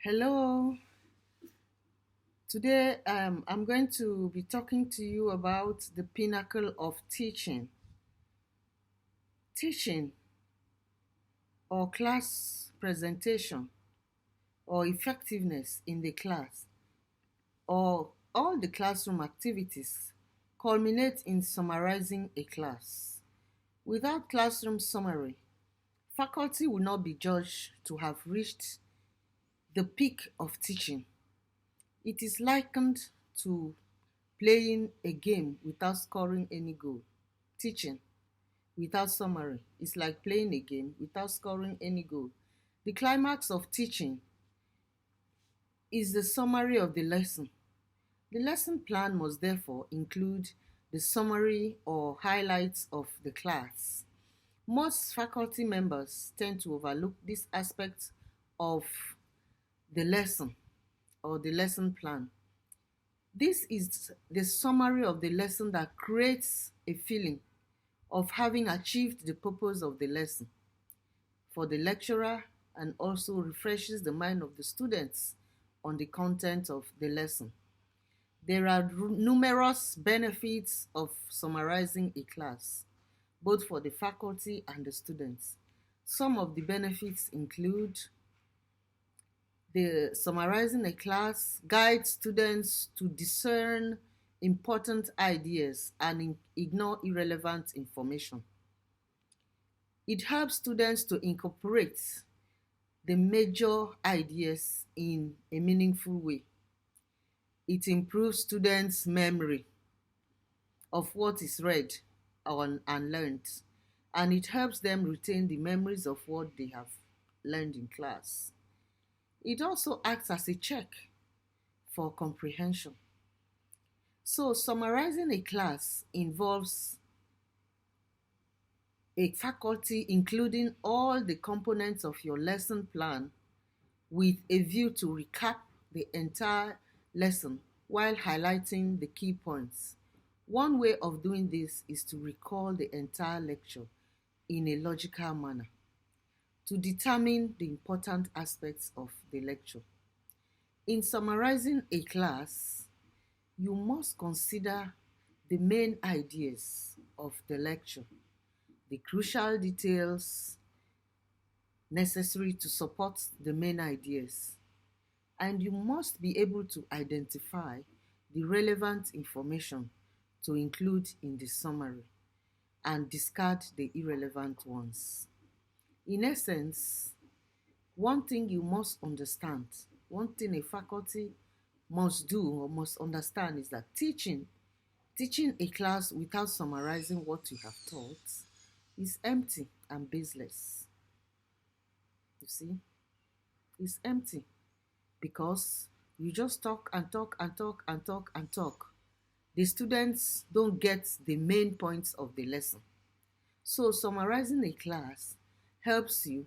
Hello. Today, I'm going to be talking to you about the pinnacle of teaching. Teaching or class presentation or effectiveness in the class or all the classroom activities culminate in summarizing a class. Without classroom summary, faculty will not be judged to have reached the peak of teaching. It is likened to playing a game without scoring any goal. Teaching without summary is like playing a game without scoring any goal. The climax of teaching is the summary of the lesson. The lesson plan must therefore include the summary or highlights of the class. Most faculty members tend to overlook this aspect of the lesson or the lesson plan. This is the summary of the lesson that creates a feeling of having achieved the purpose of the lesson for the lecturer and also refreshes the mind of the students on the content of the lesson. There are numerous benefits of summarizing a class, both for the faculty and the students. Some of the benefits include the summarizing a class guides students to discern important ideas and ignore irrelevant information. It helps students to incorporate the major ideas in a meaningful way. It improves students' memory of what is read and learned, and it helps them retain the memories of what they have learned in class. It also acts as a check for comprehension. So, summarizing a class involves a faculty including all the components of your lesson plan with a view to recap the entire lesson while highlighting the key points. One way of doing this is to recall the entire lecture in a logical manner to determine the important aspects of the lecture. In summarizing a class, you must consider the main ideas of the lecture, the crucial details necessary to support the main ideas, and you must be able to identify the relevant information to include in the summary and discard the irrelevant ones. In essence, one thing you must understand, one thing a faculty must do or must understand is that teaching a class without summarizing what you have taught is empty and baseless. You see, it's empty because you just talk and talk and talk and talk and talk. The students don't get the main points of the lesson. So summarizing a class helps you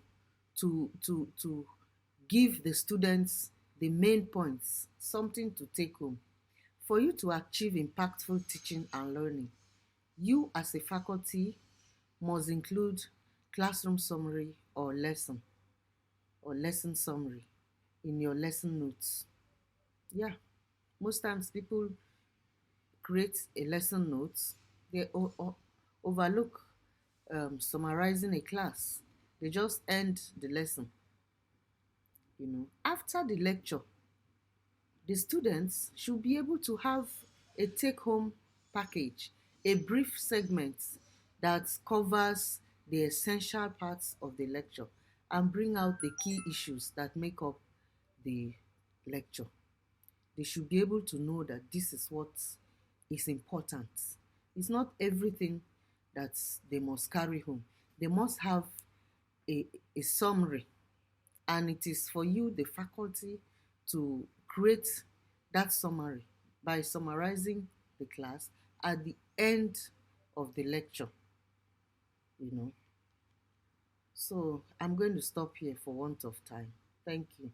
to give the students the main points, something to take home. For you to achieve impactful teaching and learning, you as a faculty must include classroom summary or lesson summary in your lesson notes. Yeah, most times people create a lesson notes, they overlook summarizing a class. They just end the lesson. After the lecture, the students should be able to have a take-home package, a brief segment that covers the essential parts of the lecture and bring out the key issues that make up the lecture. They should be able to know that this is what is important. It's not everything that they must carry home. They must have a summary, and it is for you, the faculty, to create that summary by summarizing the class at the end of the lecture. you know. So I'm going to stop here for want of time. Thank you.